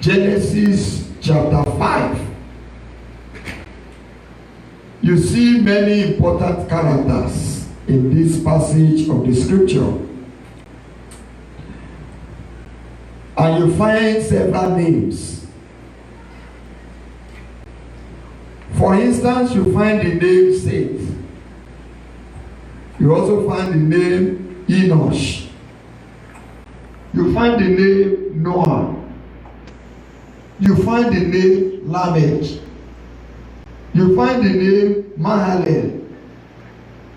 Genesis chapter 5, you see many important characters in this passage of the scripture. And you find several names. For instance, you find the name Seth. You also find the name Enosh. You find the name Noah. You find the name Lamech. You find the name Mahalalel.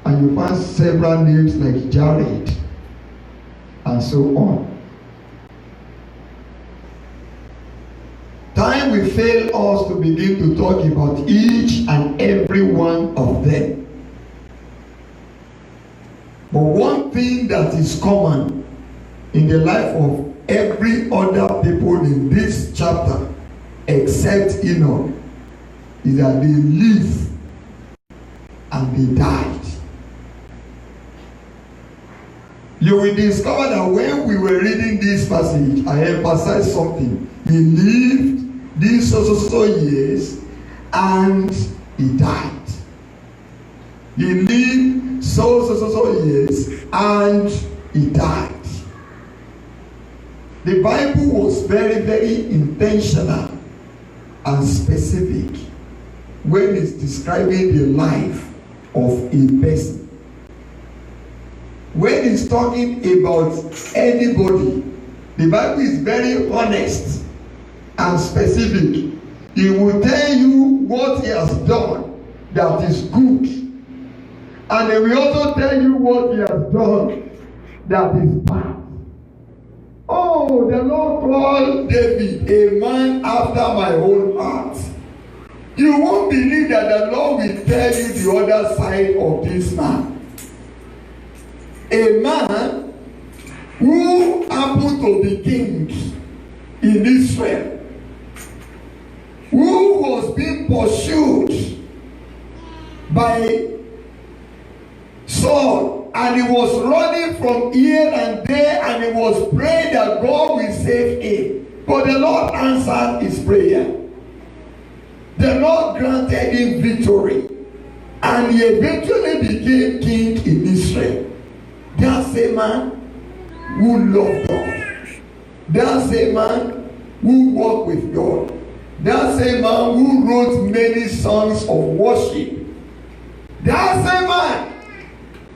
And you find several names like Jared. And so on. Time will fail us to begin to talk about each and every one of them. But one thing that is common in the life of every other people in this chapter, except Enoch, is that they live and they died. You will discover that when we were reading this passage, I emphasized something. He lived these so years and he died. He lived so years and he died. The Bible was very, very intentional and specific when it's describing the life of a person. When it's talking about anybody, the Bible is very honest and specific. He will tell you what he has done that is good, and he will also tell you what he has done that is bad. Oh, the Lord called David a man after my own heart. You won't believe that the Lord will tell you the other side of this man. A man who happened to be king in Israel, who was being pursued by Saul, and he was running from here and there, and he was praying that God will save him. But the Lord answered his prayer. The Lord granted him victory, and he eventually became king in Israel. That's a man who loved God. That's a man who walked with God. That's a man who wrote many songs of worship. That's a man.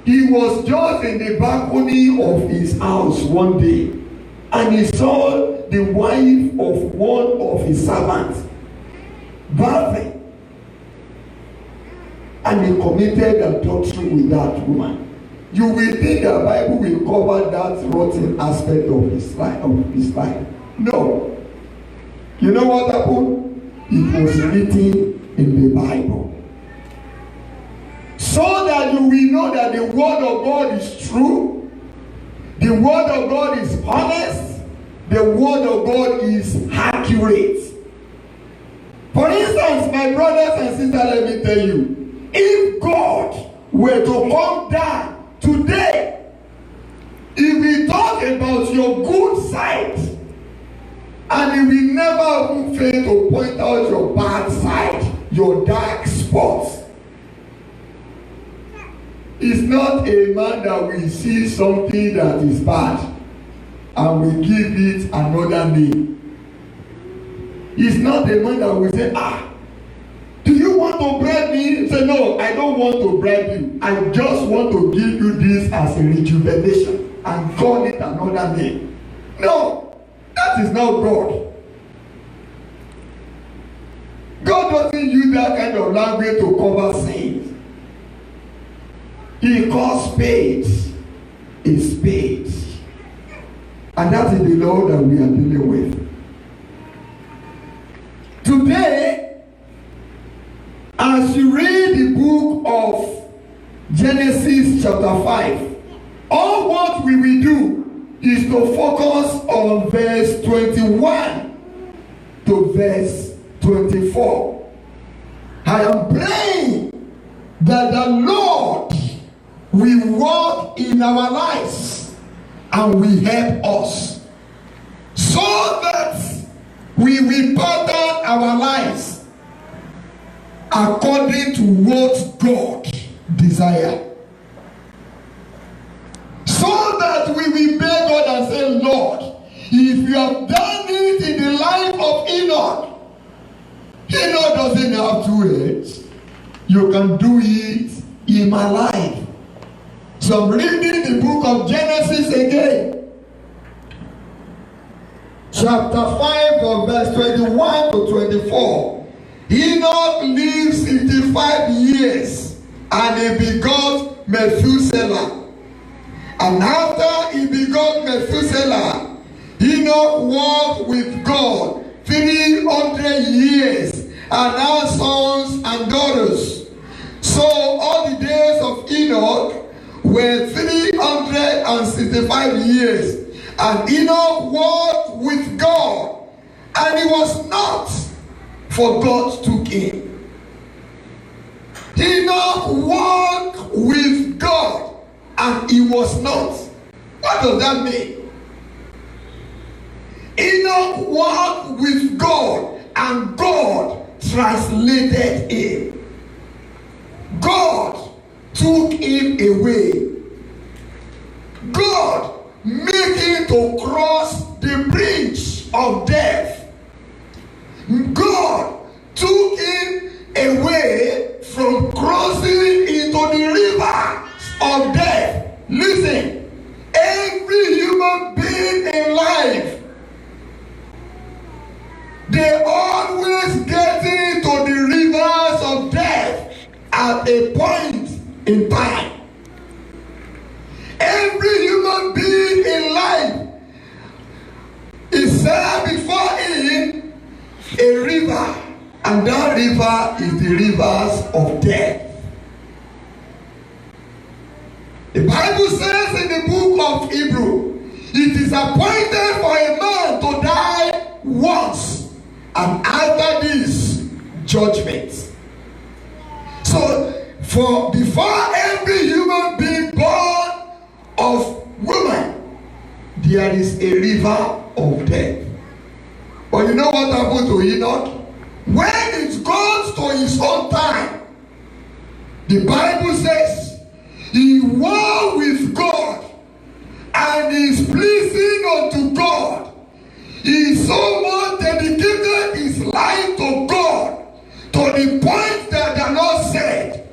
He was just in the balcony of his house one day, and he saw the wife of one of his servants bathing, and he committed adultery with that woman. You will think the Bible will cover that rotten aspect of his life. No. You know what happened? It was written in the Bible. So that you will know that the word of God is true. The word of God is honest. The word of God is accurate. For instance, my brothers and sisters, let me tell you, if God were to come down today, he will talk about your good side, and he will never even fail to point out your bad side, your dark spots. He's not a man that will see something that is bad and will give it another name. He's not a man that will say, do you want to bribe me? Say, no, I don't want to bribe you. I just want to give you this as a rejuvenation and call it another name. No, that is not God. God doesn't use that kind of language to cover sins. He calls spades a spade. And that is the law that we are dealing with. Today, as you read the book of Genesis chapter 5, all what we will do is to focus on verse 21 to verse 24. I am praying that the Lord will work in our lives and will help us so that We will pattern our lives according to what God desires. So that we will beg God and say, Lord, if you have done it in the life of Enoch, Enoch doesn't have 2 heads. You can do it in my life. So I'm reading the book of Genesis again. Chapter 5 verse 21 to 24. Enoch lived 65 years and he begot Methuselah. And after he begot Methuselah, Enoch walked with God 300 years and had sons and daughters. So all the days of Enoch were 365 years. And Enoch walked with God, and he was not, for God took him. Enoch walked with God, and he was not. What does that mean? Enoch walked with God, and God translated him. God took him away. God made him to cross the bridge of death. God took him away from crossing into the river of death. Listen, every human being in life, they always get into the rivers of death at a point in time. Every human being in life is set before him a river, and that river is the rivers of death. The Bible says in the book of Hebrews, it is appointed for a man to die once, and after this, judgment. So, before every human being born of woman, there is a river of death. But you know what happened to Enoch? When it comes to his own time, the Bible says he walked with God and is pleasing unto God. He so much dedicated his life to God, to the point that the Lord said,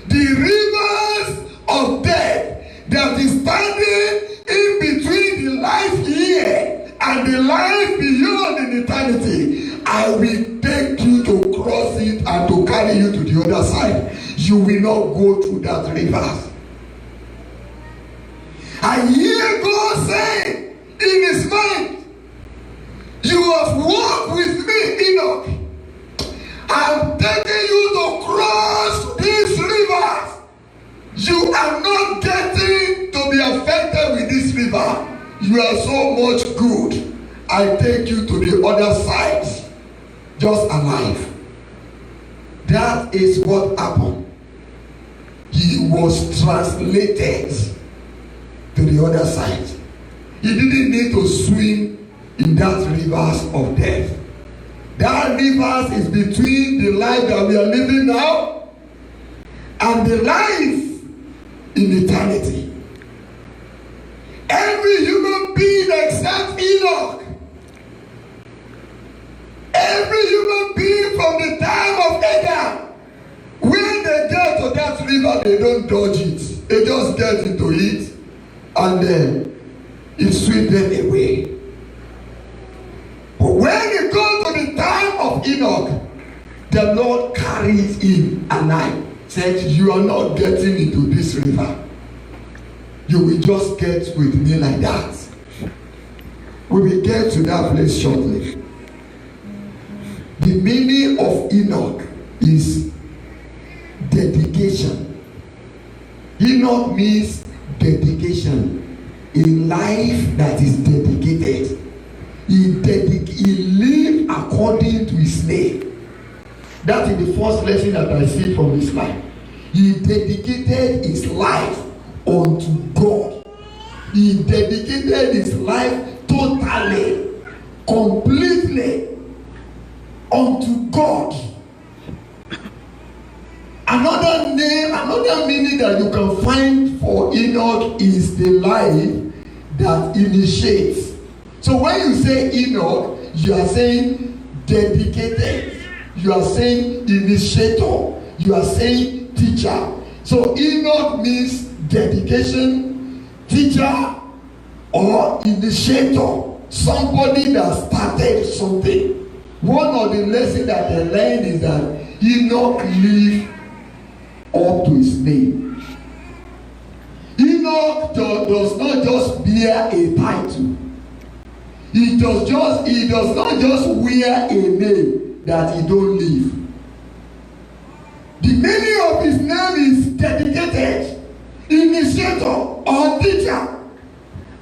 the rivers of death that is standing in between the life here and the life beyond in eternity, I will take you to cross it and to carry you to the other side. You will not go through that river. I hear God saying in his mind, you have walked with me, Enoch. I'm taking you to cross these rivers. You are not getting to be affected with this river. You are so much good. I take you to the other side, just alive. That is what happened. He was translated to the other side. He didn't need to swim in that rivers of death. That rivers is between the life that we are living now and the life in eternity. Every human being except Enoch, every human being from the time of Adam, when they get to that river, they don't dodge it. They just get into it and then it sweeps them away. But when it comes to the time of Enoch, the Lord carries him alive. Said, you are not getting into this river. You will just get with me like that. We will get to that place shortly. The meaning of Enoch is dedication. Enoch means dedication. A life that is dedicated. He lived according to his name. That is the first lesson that I see from his life. He dedicated his life unto God. He dedicated his life totally, completely unto God. Another name, another meaning that you can find for Enoch is the life that initiates. So when you say Enoch, you are saying dedicated, you are saying initiator, you are saying teacher. So Enoch means dedication, teacher, or initiator, somebody that started something. One of the lessons that I learned is that Enoch lived up to his name. Enoch does not just bear a title. He does not just wear a name that he don't live. The meaning of his name is dedicated, initiator, or teacher.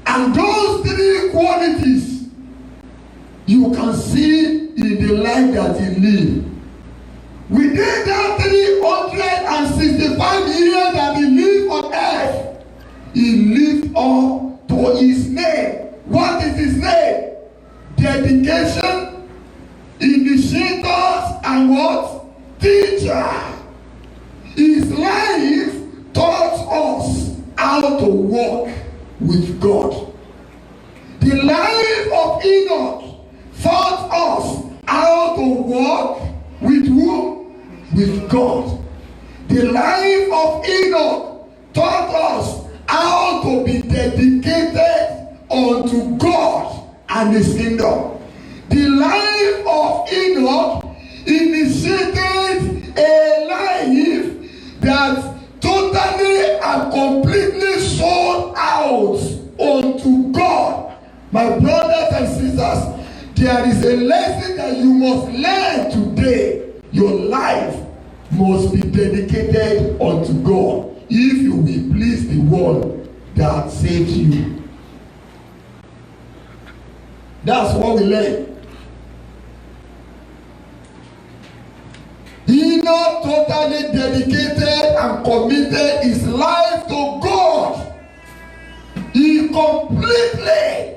And those three qualities you can see in the life that he lived. Within that 365 years that he lived on earth, he lived up to his name. What is his name? Dedication, initiators, and what? Teacher. His life taught us how to walk with God. The life of Enoch taught us how to walk with whom? With God. The life of Enoch taught us how to be dedicated unto God and his kingdom. The life of Enoch initiated a life that totally and completely sold out unto God. My brothers and sisters, there is a lesson that you must learn today. Your life must be dedicated unto God if you will please the one that saved you. That's what we learn. Enoch totally dedicated and committed his life to God. He completely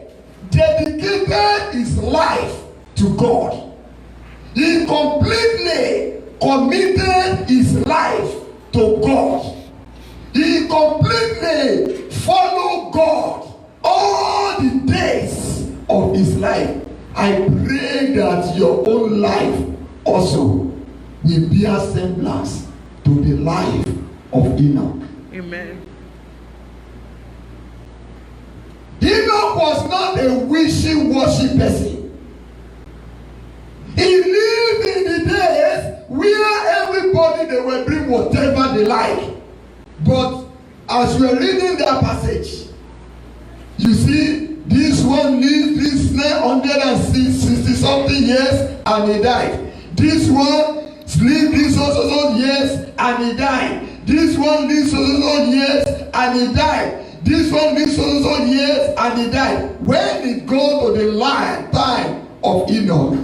dedicated his life to God. He completely committed his life to God. He completely followed God all the days of his life. I pray that your own life also will bear semblance to the life of Enoch. Amen. Enoch was not a wishy-washy person. He lived in the days where everybody, they will bring whatever they like. But as we are reading that passage, you see, this one lived this 960 something years and he died. This one lived this so years and he died. This one lived so years and he died. This one lived so years and he died. When it goes to the time of Enoch,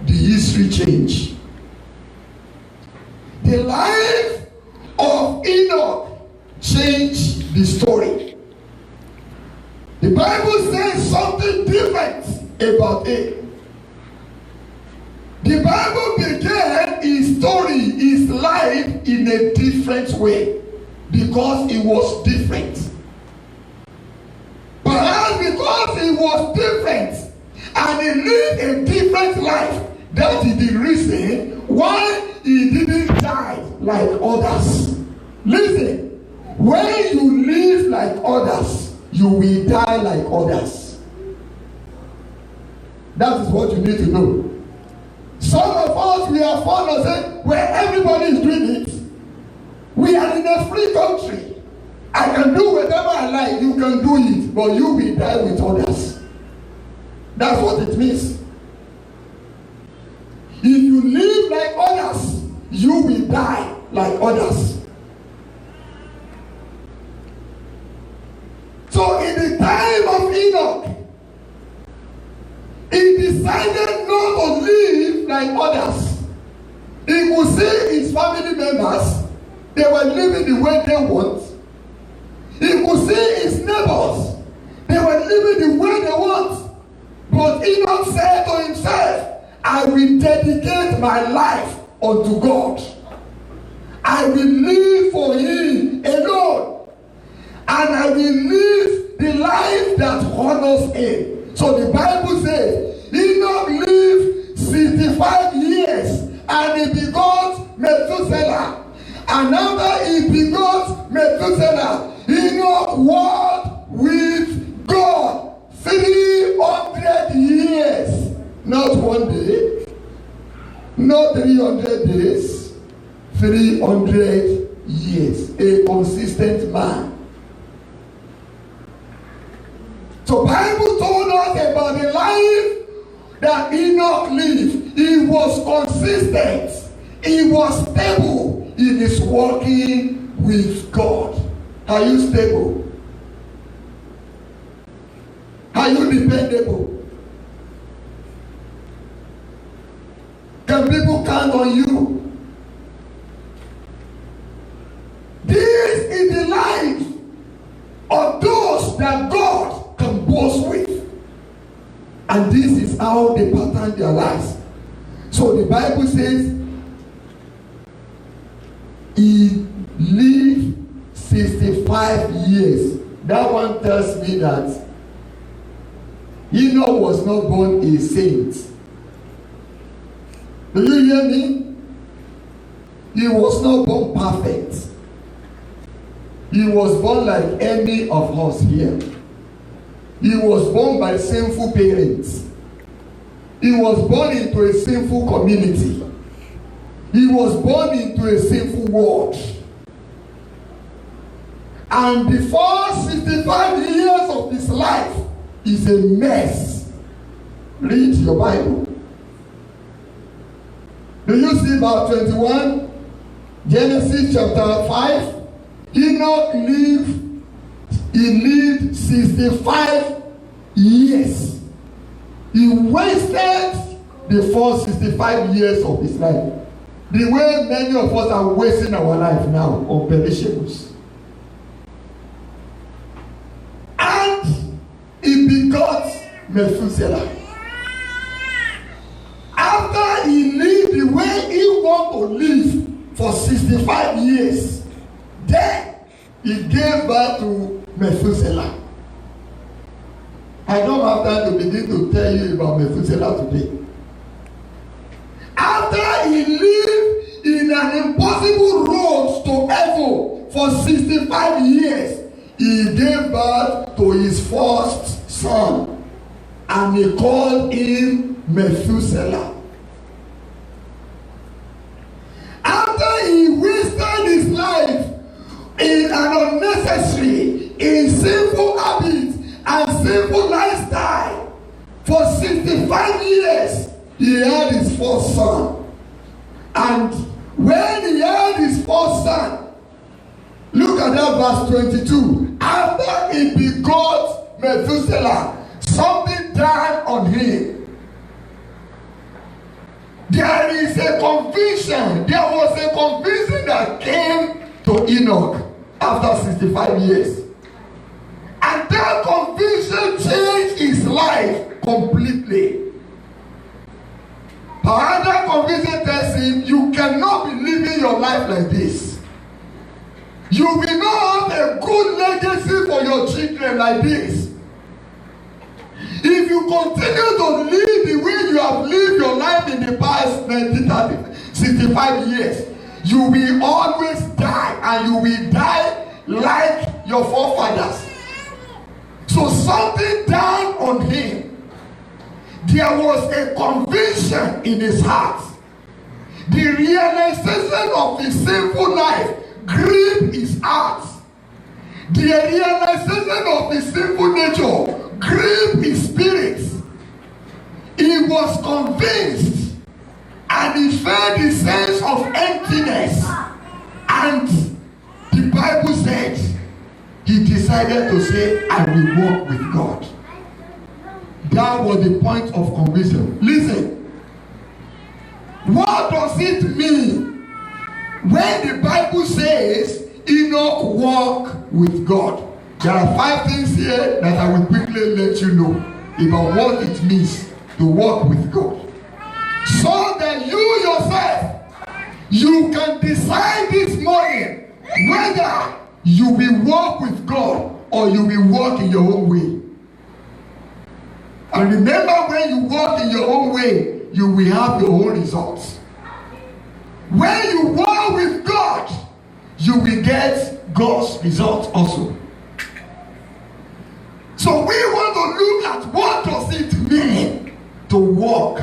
the history changed. The life of Enoch changed the story. The Bible says something different about it. The Bible began his story, his life in a different way because it was different. Perhaps because it was different and he lived a different life, that is the reason why he didn't die like others. Listen, when you live like others, you will die like others. That is what you need to know. Some of us, we are fond of saying, where everybody is doing it, we are in a free country. I can do whatever I like, you can do it, but you will die with others. That's what it means. If you live like others, you will die like others. So in the time of Enoch, he decided not to live like others. He could see his family members, they were living the way they want. He could see his neighbors, they were living the way they want. But Enoch said to himself, I will dedicate my life unto God. I will live for Him alone. And I will live the life that honors Him. So the Bible says, Enoch lived 65 years and he begot Methuselah. And after he begot Methuselah, Enoch walked with God 300 years. Not one day, not 300 days, 300 years. A consistent man. So Bible told us about the life that Enoch lived. He was consistent. He was stable in his walking with God. Are you stable? Are you dependable? Can people count on you? This is the life of those that God can boast with. And this is how they pattern their lives. So the Bible says he lived 65 years. That one tells me that Enoch was not born a saint. Do you hear me? He was not born perfect. He was born like any of us here. He was born by sinful parents. He was born into a sinful community. He was born into a sinful world. And the first 65 years of his life is a mess. Read your Bible. Do you see about 21? Genesis chapter 5. Enoch lived 65 years. He wasted the first 65 years of his life. The way many of us are wasting our life now on perishables. And he begot Methuselah. After he lived the way he wanted to live for 65 years, then he gave birth to Methuselah. I don't have time to begin to tell you about Methuselah today. After he lived in an impossible road to heaven for 65 years, he gave birth to his first son, and he called him Methuselah. After he wasted his life in an unnecessary, in sinful habits and sinful lifestyle for 65 years, he had his first son. And when he had his first son, look at that verse 22. After he begot Methuselah, something died on him. There is a conviction. There was a conviction that came to Enoch after 65 years. And that conviction changed his life completely. Another conviction tells him, you cannot be living your life like this. You will not have a good legacy for your children like this. If you continue to live the way you have lived your life in the past 65 years, you will always die, and you will die like your forefathers. So something died on him. There was a conviction in his heart. The realization of his sinful life gripped his heart. The realization of his sinful nature gripped his spirit. He was convinced, and he felt the sense of emptiness. And the Bible said he decided to say, I will walk with God. That was the point of conviction. Listen, what does it mean when the Bible says Enoch walked with God? There are 5 things here that I will quickly let you know about what it means to walk with God. So that you yourself, you can decide this morning whether you will walk with God or you will walk in your own way. And remember, when you walk in your own way, you will have your own results. When you walk with God, you will get God's results also. So we want to look at what does it mean to walk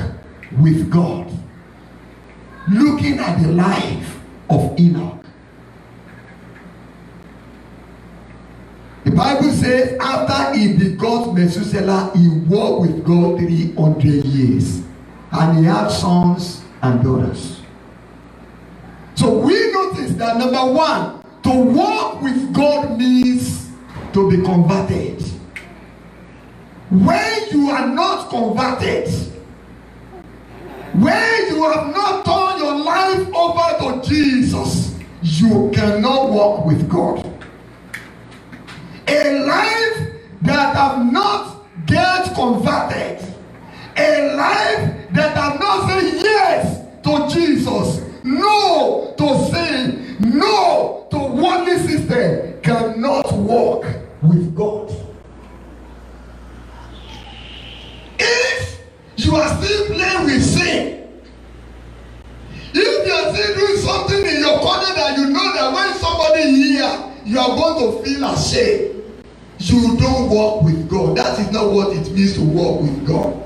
with God. Looking at the life of Enoch. The Bible says after he begot Methuselah, he walked with God 300 years. And he had sons and daughters. So we notice that number one, to walk with God means to be converted. When you are not converted, when you have not turned your life over to Jesus, you cannot walk with God. A life that have not get converted, a life that have not said yes to Jesus, no to sin, no to worldly system, cannot walk with God. If you are still playing with sin, if you are still doing something in your corner that you know that when somebody hear, you are going to feel ashamed, you don't walk with God. That is not what it means to walk with God.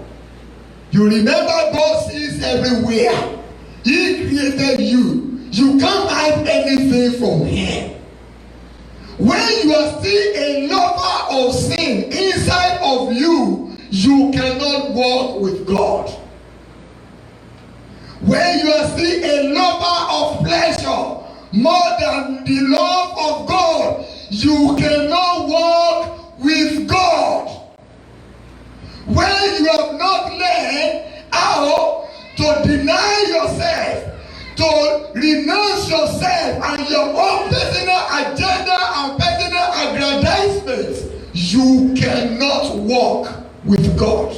You remember, God sees everywhere. He created you. You can't hide anything from Him. When you are still a lover of sin inside of you, you cannot walk with God. When you are still a lover of pleasure more than the love of God, you cannot walk with God. When you have not learned how to deny yourself, to renounce yourself and your own personal agenda and personal aggrandizement, you cannot walk with God.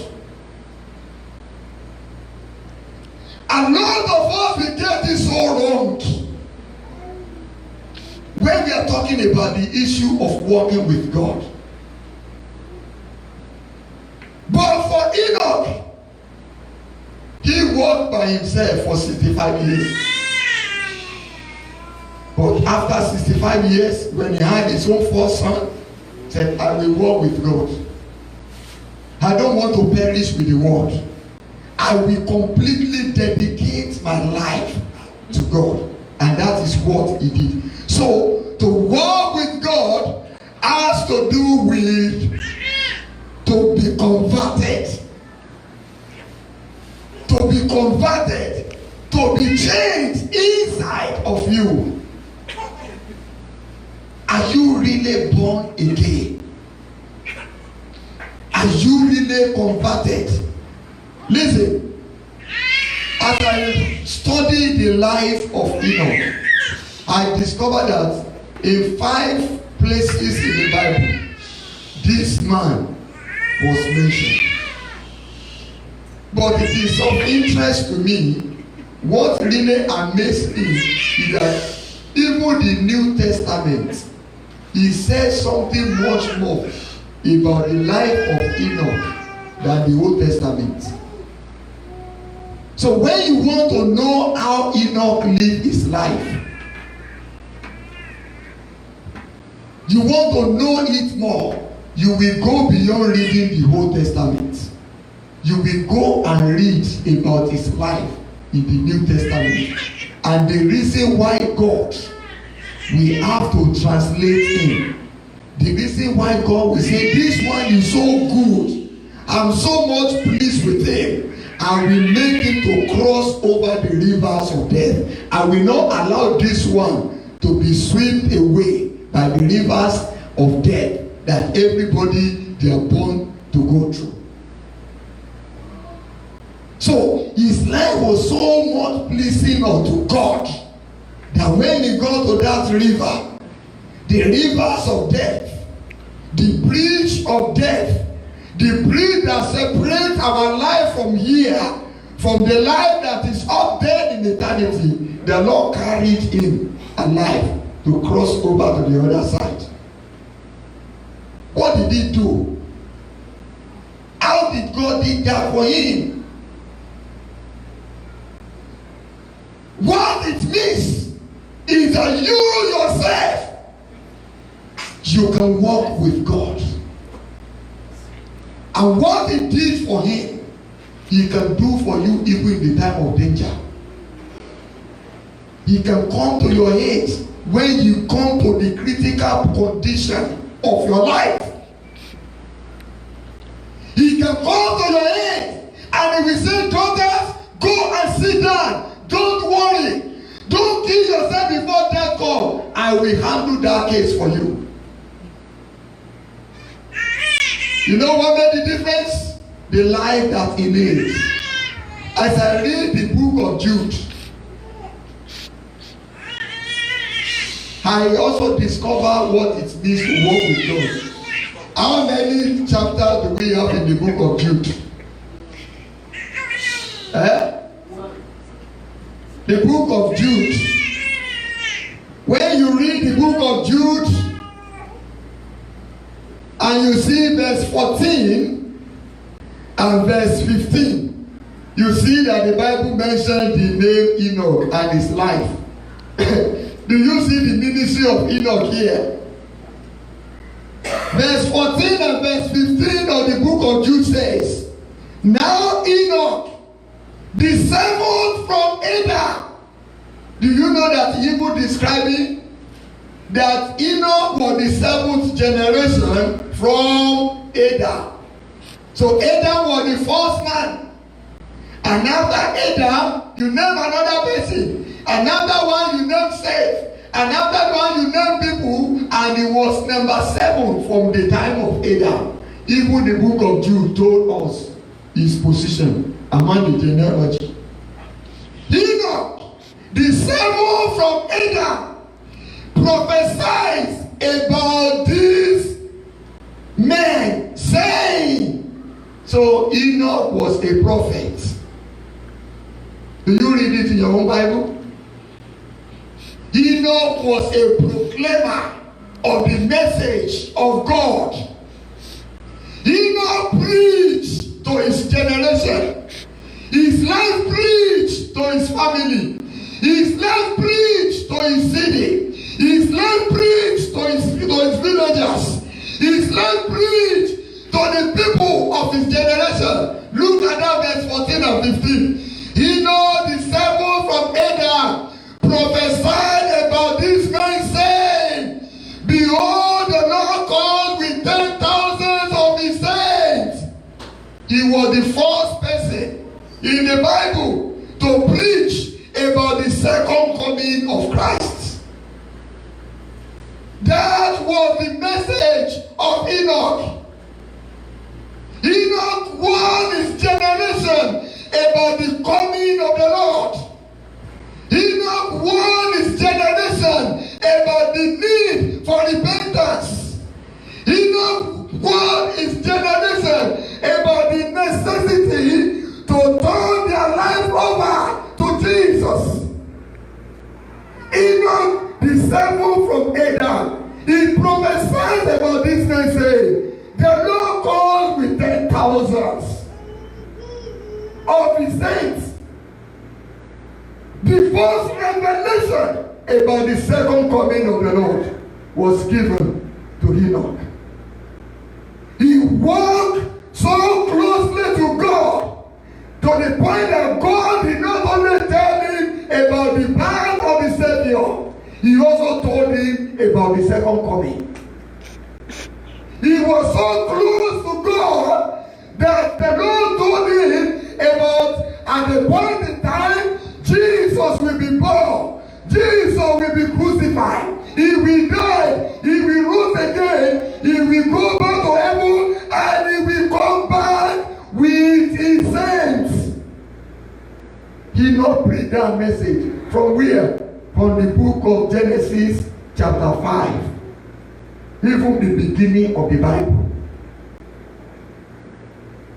A lot of us, we get this so wrong when we are talking about the issue of walking with God. But for Enoch, he walked by himself for 65 years. But after 65 years, when he had his own first son, he said, I will walk with God. I don't want to perish with the world. I will completely dedicate my life to God. And that is what he did. So, to walk with God has to do with to be converted. To be converted. To be changed inside of you. Are you really born again? Are you really converted? Listen, as I studied the life of Enoch, I discovered that in 5 places in the Bible, this man was mentioned. But it is of interest to me, what really amazed me is that even the New Testament, he says something much more about the life of Enoch than the Old Testament. So when you want to know how Enoch lived his life, you want to know it more, you will go beyond reading the Old Testament. You will go and read about his life in the New Testament. And the reason why God, we have to translate him. The reason why God will say, this one is so good. I'm so much pleased with him. I will make him to cross over the rivers of death. I will not allow this one to be swept away by the rivers of death that everybody they are born to go through. So his life was so much pleasing unto God that when he got to that river, the rivers of death, the bridge of death, the bridge that separates our life from here, from the life that is up there in eternity, the Lord carried him alive to cross over to the other side. What did he do? How did God do that for him? What it means is that you yourself, you can walk with God. And what he did for him, he can do for you even in the time of danger. He can come to your aid when you come to the critical condition of your life. He can come to your aid and he will say, daughters, go and sit down. Don't worry. Don't kill yourself before death comes. I will handle that case for you. You know what made the difference? The life that he lived. As I read the book of Jude, I also discover what it means to walk with God. How many chapters do we have in the book of Jude? The book of Jude. When you read the book of Jude and you see verse 14 and verse 15, you see that the Bible mentions the name Enoch and his life. Do you see the ministry of Enoch here? Verse 14 and verse 15 of the book of Jude says, now Enoch, the seventh from Adam. Do you know that Hebrew describing that Enoch was the seventh generation from Adam? So Adam was the first man. And after Adam, you name another person. Another one you name Seth. Another one you name people. And he was number 7 from the time of Adam. Even the book of Jude told us his position among the genealogy. Enoch, the 7 from Adam, prophesies about this man, saying, so Enoch was a prophet. Do you read it in your own Bible? Enoch was a proclaimer of the message of God. Enoch preached to his generation. His life preached to his family. His life preached to his city. His life preached to his villagers. His life preached to the people of his generation. Look at that verse 14 and 15. Enoch, the 7 from Adam, prophesied about this man, saying, behold, the Lord comes with 10,000 of his saints. He was the first person in the Bible to preach about the second coming of Christ. That was the message of Enoch. Enoch warned his generation about the coming of the Lord. Enoch warned his generation about the need for repentance. Enoch warned his generation about the necessity to turn their life over to Jesus. Enoch, the 7 from Adam, he prophesied about this man, saying, the Lord comes with 10,000 of his saints. The first revelation about the second coming of the Lord was given to Enoch. He walked so closely to God to the point that God did not only tell him about the plan of the Savior, he also told him about the second coming. He was so close to God that the Lord told him about at the point in time Jesus will be born, Jesus will be crucified, he will die, he will rise again, he will go back to heaven, and he will come back with his saints. He not preached that message from where? From the book of Genesis chapter 5. Even the beginning of the Bible.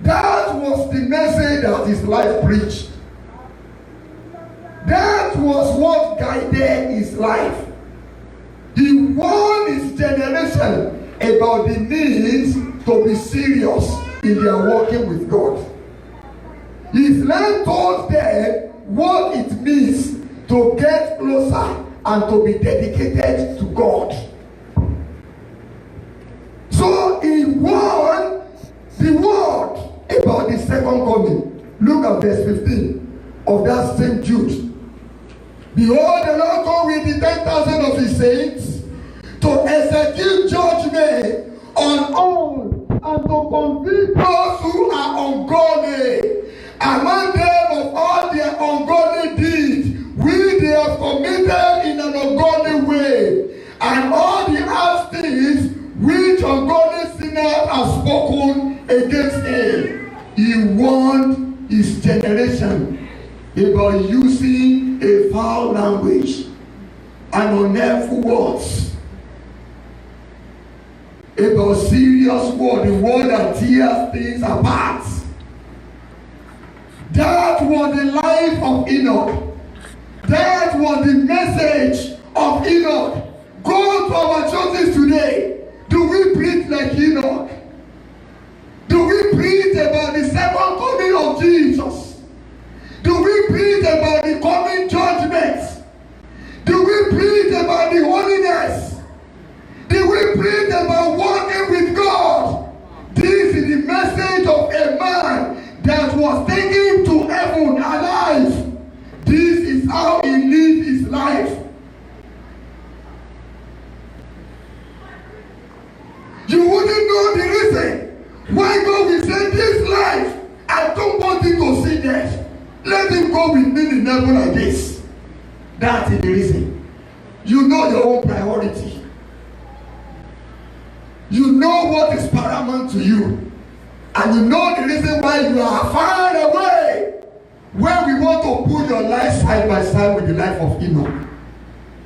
That was the message that his life preached. That was what guided his life. He warned his generation about the need to be serious in their walking with God. His life told them what it means to get closer and to be dedicated to God. So he warned the world about the second coming. Look at verse 15 of that same Jude. Behold, the Lord come with the 10,000 of his saints to execute judgment on all and to convict those who are ungodly. Among them of all their ungodly deeds, which they have committed in an ungodly way, and all the harsh things which ungodly sinners have spoken against him. He warned his generation about using a foul language and unhelpful words, about serious words, the word that tears things apart. That was the life of Enoch. That was the message of Enoch. Go to our churches today. Do we preach like Enoch? Do we preach about the second coming of Jesus? Do we preach about the coming judgments? Do we preach about the holiness? Do we preach about walking with God? This is the message of a man that was taken to heaven alive. This is how he lived his life. You wouldn't know the reason why God will say this life, I don't want you to see death. Let him go with me in heaven like this. That is the reason. You know your own priority. You know what is paramount to you. And you know the reason why you are far away when we want to put your life side by side with the life of Enoch.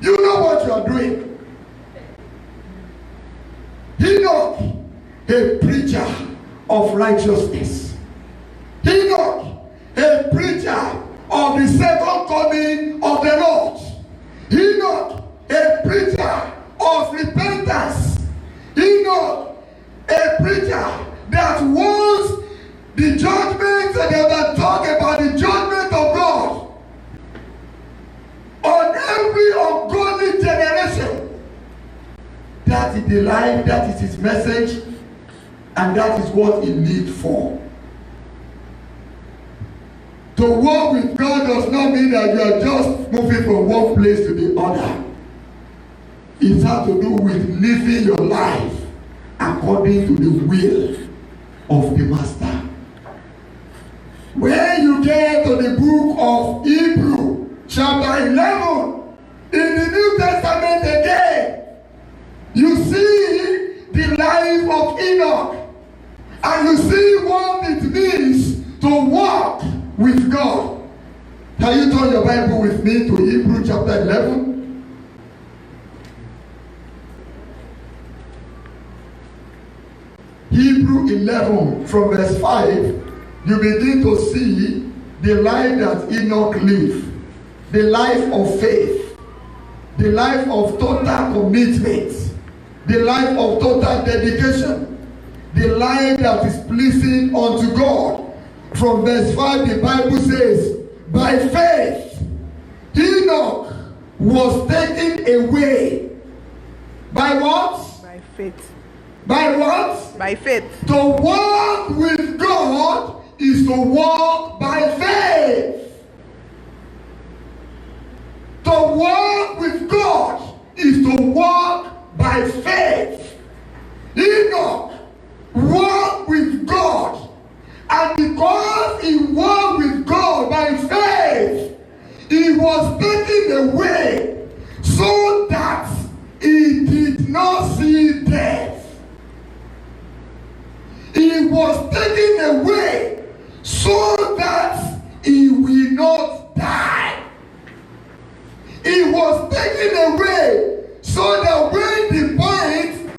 You know what you are doing. Enoch, a preacher of righteousness. Enoch, a preacher of the second coming of the Lord. Enoch, a preacher of repentance. Enoch, a preacher that wants the judgment, and they will talk about the judgment of God on every ungodly generation. That is the life, that is his message, and that is what he lived for. To walk with God does not mean that you are just moving from one place to the other. It has to do with living your life according to the will of the Master. When you get to the book of Hebrews, chapter 11, in the New Testament again, you see the life of Enoch, and you see what it means to walk with God. Can you turn your Bible with me to Hebrews chapter 11? Hebrews 11 from verse 5, you begin to see the life that Enoch lived. The life of faith. The life of total commitment. The life of total dedication. The life that is pleasing unto God. From verse 5, the Bible says, by faith, Enoch was taken away. By what? By faith. By what? By faith. To walk with God is to walk by faith. To walk with God is to walk by faith. Enoch walked with God, and because he walked with God by faith, he was taken away so that he did not see death. He was taken away so that he will not die. He was taken away so that when the point,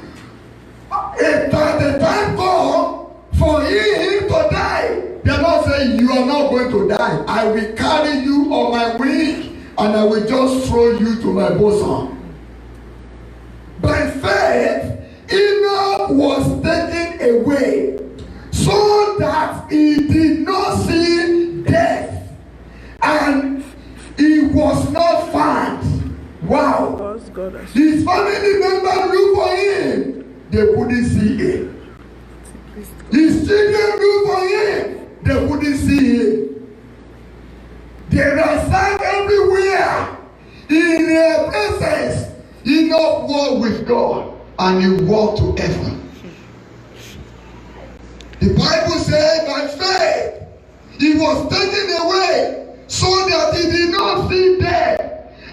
the time comes for him to die, the Lord said, you are not going to die. I will carry you on my wing and I will just throw you to my bosom. By faith, Enoch was taken away so that he did not see death, and he was not found. Wow. His family members looked for him. They couldn't see him. His children looked for him. They couldn't see him. They ransacked everywhere. In their presence, Enoch walked with God, and he walked to heaven. The Bible said by faith he was taken away so that he did not see death,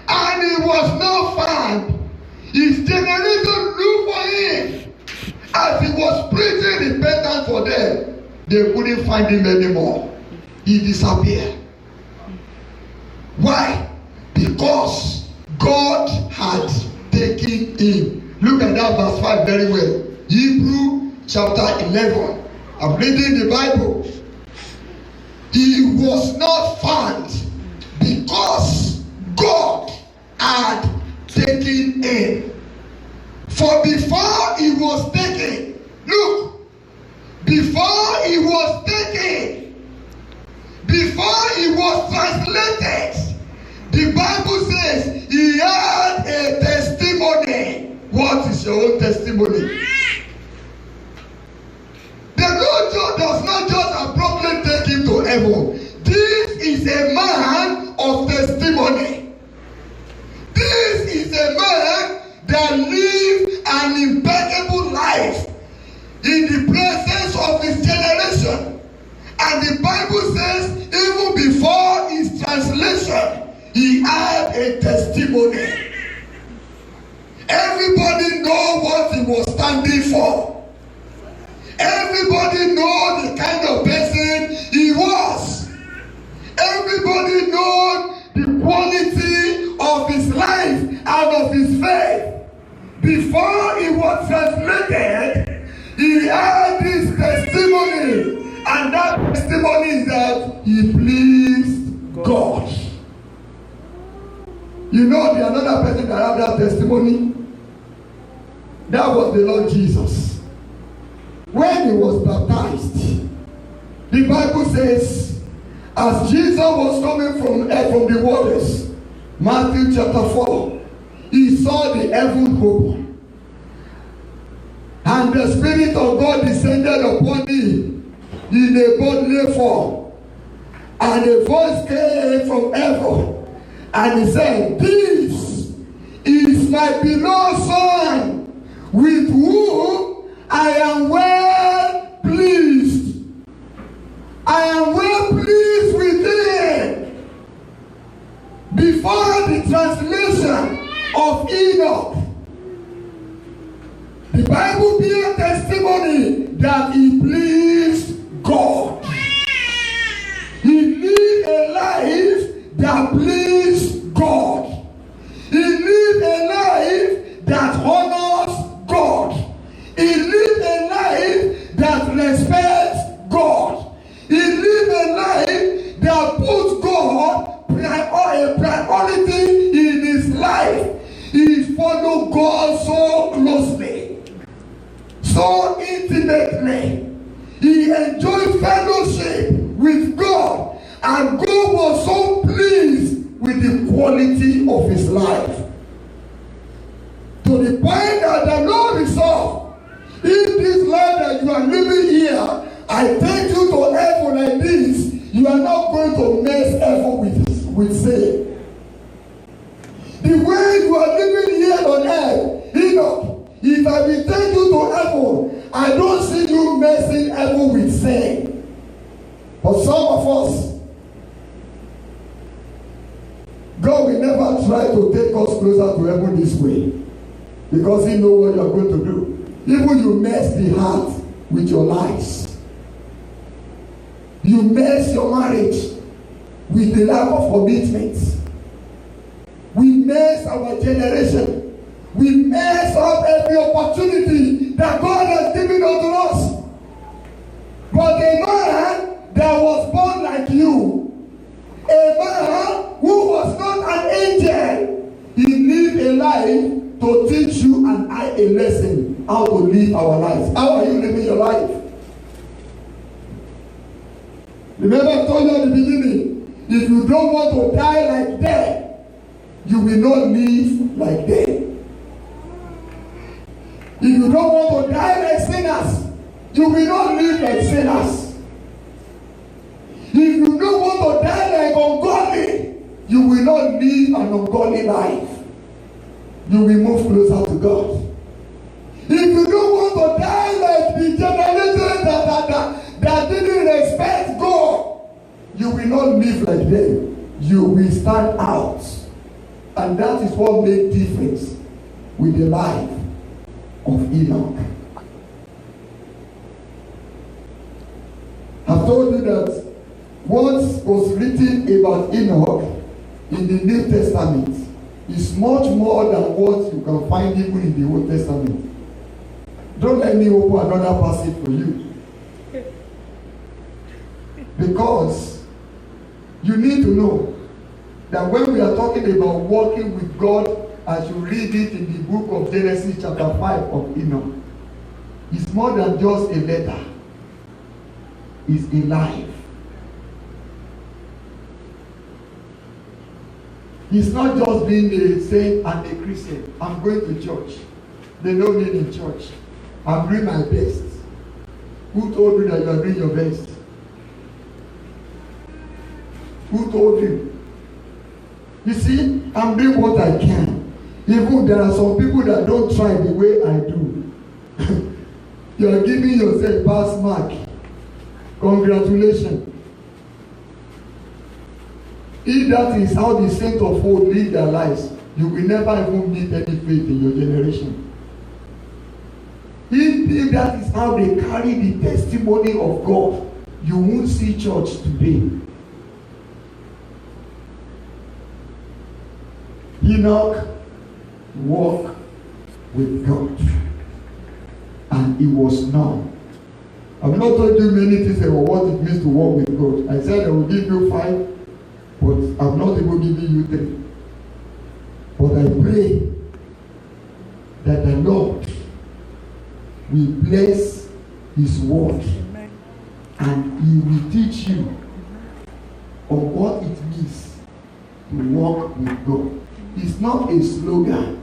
and he was not found. His generation looked for him. As he was preaching repentance for them, they couldn't find him anymore. He disappeared. Why? Because God had taken him. Look at that verse 5 very well. Hebrew chapter 11. I'm reading the Bible. He was not found because God had taken him. For before he was taken, look, before he was taken, before he was translated, the Bible says he had a testimony. What is your own testimony? The Lord does not just abruptly take him to heaven. This is a man of testimony. This is a man that lived an impeccable life in the presence of his generation. And the Bible says even before his translation, he had a testimony. Everybody knows what he was standing for. Everybody knows the kind of person he was. Everybody knows the quality of his life and of his faith. Before he was translated, he had this testimony, and that testimony is that he pleased God. You know the another person that had that testimony? That was the Lord Jesus. When he was baptized, the Bible says, as Jesus was coming from the waters, Matthew chapter 4, he saw the heaven open, and the Spirit of God descended upon him in a bodily form, and a voice came from heaven, and he said, "This is my beloved Son, with whom I am well pleased. I am well pleased with him." Before the translation of Enoch, the Bible bears testimony that he pleased God. He lived a life that pleased God. He lived a life that honors God. He lived a life that respects God. He lived a life that puts God a priority in his life. He followed God so closely, so intimately. He enjoyed fellowship with God, and God was so pleased with the quality of his life, to the point that the Lord resolved, in this life that you are living here, I take you to heaven like this. You are not going to mess heaven with sin. The way you are living here on earth, Enoch, if I will take you to heaven, I don't see you messing heaven with sin. But some of us, God will never try to take us closer to heaven this way, because he knows what you are going to do. Even you mess the heart with your lies. You mess your marriage with the lack of commitment. We mess our generation. We mess up every opportunity that God has given unto us. But a man that was born like you, a man who was not an life to teach you and I a lesson how to live our lives. How are you living your life? Remember I told you at the beginning, if you don't want to die like them, you will not live like them. If you don't want to die like sinners, you will not live like sinners. If you don't want to die like ungodly, you will not live an ungodly life. You will move closer to God. If you don't want to die like the generation that didn't respect God, you will not live like them. You will stand out. And that is what made difference with the life of Enoch. I've told you that what was written about Enoch in the New Testament is much more than what you can find even in the Old Testament. Don't let me open another passage for you. Because you need to know that when we are talking about walking with God, as you read it in the book of Genesis chapter 5 of Enoch, it's more than just a letter. It's a life. It's not just being a saint and a Christian. I'm going to church. They know me in church. I'm doing my best. Who told you that you are doing your best? Who told you? You see, I'm doing what I can. Even there are some people that don't try the way I do. You are giving yourself pass mark. Congratulations. If that is how the saints of old live their lives, you will never even meet any faith in your generation. If that is how they carry the testimony of God, you won't see church today. Enoch walked with God, and he was known. I've not told you many things about what it means to walk with God. I said I will give you 5, but I've not even given you 3. But I pray that the Lord will bless His word, and He will teach you on what it means to walk with God. It's not a slogan.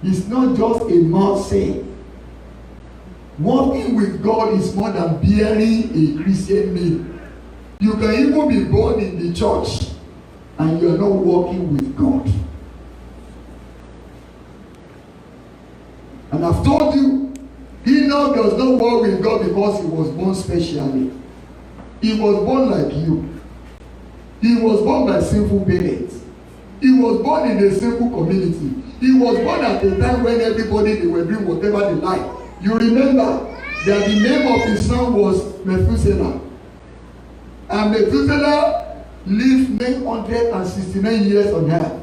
It's not just a mouth saying. Walking with God is more than bearing a Christian name. You can even be born in the church and you are not walking with God. And I've told you, Enoch does not walk with God because he was born specially. He was born like you. He was born by sinful parents. He was born in a sinful community. He was born at a time when everybody, they were doing whatever they like. You remember that the name of his son was Methuselah. And Methuselah lived 969 years on earth.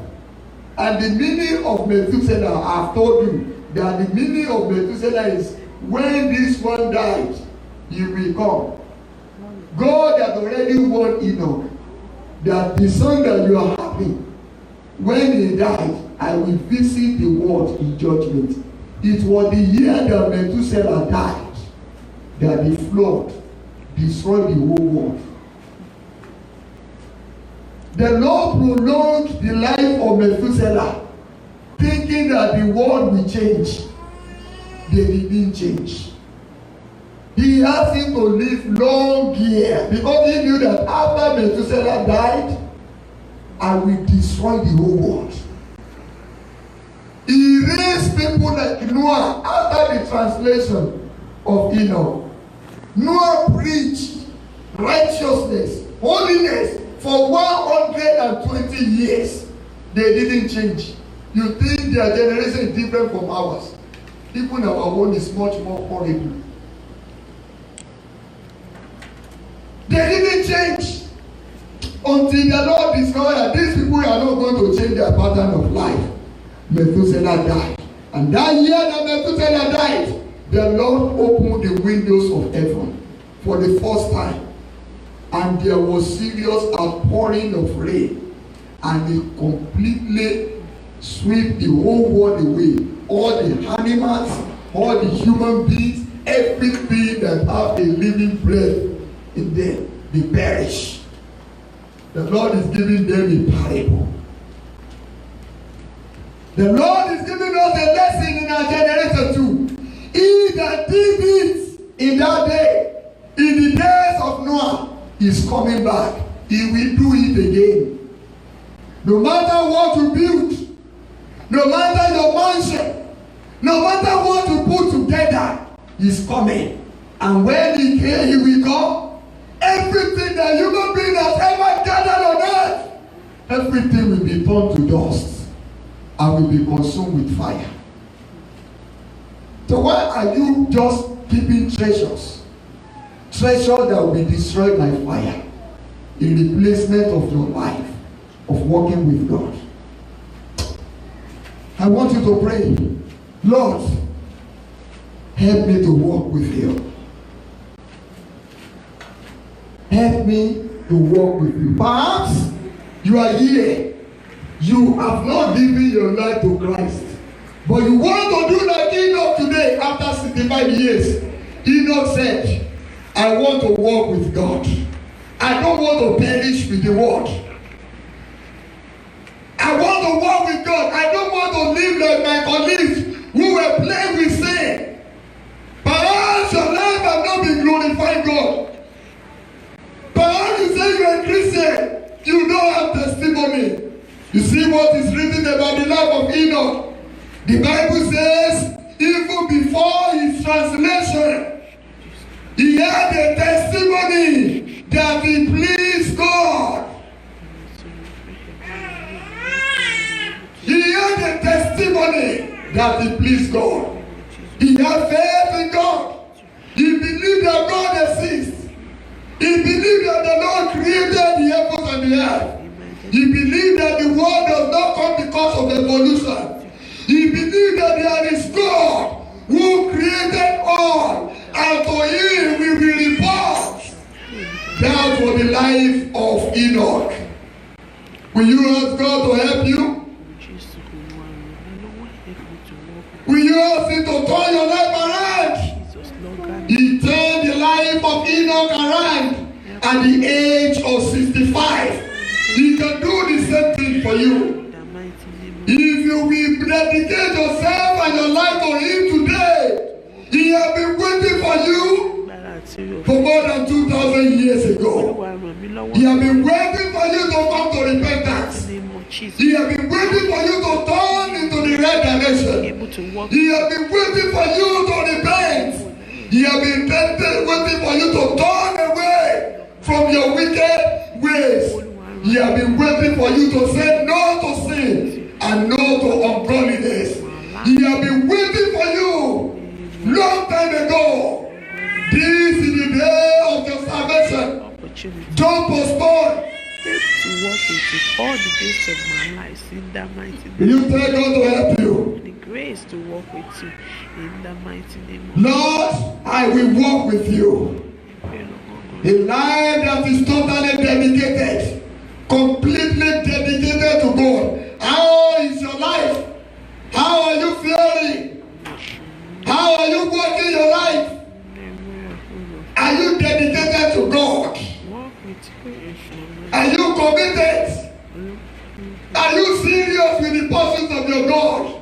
And the meaning of Methuselah, I've told you, that the meaning of Methuselah is when this one died, he will come. God had already warned Enoch that the son that you are having, when he died, I will visit the world in judgment. It was the year that Methuselah died that the flood destroyed the whole world. The Lord prolonged the life of Methuselah, thinking that the world will change. They didn't change. He asked him to live long years because he knew that after Methuselah died, I will destroy the whole world. He raised people like Noah after the translation of Enoch. Noah preached righteousness, holiness for 120 years. They didn't change. You think their generation is different from ours? Even our own is much more horrible. They didn't change until the Lord discovered that these people are not going to change their pattern of life. Methuselah died. And that year that Methuselah died, the Lord opened the windows of heaven for the first time. And there was serious outpouring of rain. And it completely sweep the whole world away. All the animals, all the human beings, everything that have a living breath in them, they perish. The Lord is giving them a parable. The Lord is giving us a lesson in our generation too. He that did it in that day, in the days of Noah, is coming back. He will do it again. No matter what you build, no matter your mansion, no matter what you put together, he's coming. And when he came, he will come. Everything that human being has ever gathered on earth, everything will be turned to dust and will be consumed with fire. So why are you just keeping treasures? Treasures that will be destroyed by fire in replacement of your life of walking with God. I want you to pray, Lord, help me to walk with you. Help me to walk with you. Perhaps you are here. You have not given your life to Christ. But you want to do like Enoch today after 65 years. Enoch said, I want to walk with God. I don't want to perish with the world. I want to walk with God. I don't want to live like my colleagues who were playing with sin. Perhaps your life has not been glorifying God. Perhaps you say you're a Christian. You don't have testimony. You see what is written about the life of Enoch. The Bible says, even before his translation, he had a testimony that he pleased God. He had a testimony that he pleased God. He had faith in God. He believed that God exists. He believed that the Lord created the heavens and the earth. He believed that the world does not come because of evolution. He believed that there is God who created all, and to him we will report. That was the life of Enoch. Will you ask God to help you? Will you ask him to turn your life around? He turned the life of Enoch around at the age of 65. He can do the same thing for you. If you will dedicate yourself and your life to him today, he has been waiting for you for more than 2,000 years ago. He has been waiting for you to come to repentance. He has been waiting for you to turn into the right direction. He has been waiting for you to repent. He has been waiting for you to turn away from your wicked ways. He has been waiting for you to say no to sin and no to ungodliness. He has been waiting for you long time ago. This is the day of your salvation. Don't postpone. To walk with you all the days of my life in the mighty name. You tell God to help you. The grace to walk with you in the mighty name of Lord, I will walk with you. A life that is totally dedicated, completely dedicated to God. How is your life? How are you feeling? How are you working your life? Are you dedicated to God? Are you committed? Are you serious with the pursuit of your God?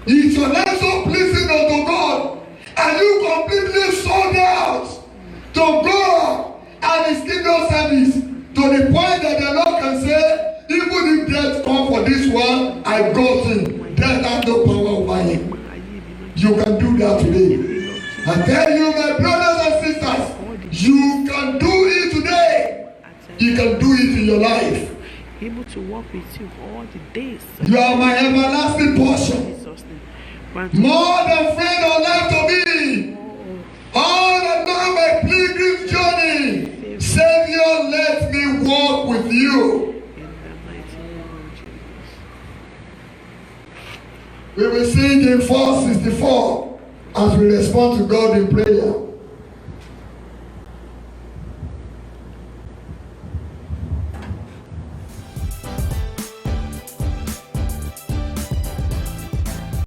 Is your life so pleasing unto God? Are you completely sold out to God and his kingdom service to the point that the Lord can say, even if death come for this one, I got him. Death has no power over him. You can do that today. I tell you, my brothers and sisters, you can do it today. You can do it in your life. Able to walk with you all the days. You are my everlasting portion. More than friend or life to me. All along my pilgrim's journey, Savior, let me walk with you. We will sing in 464 as we respond to God in prayer.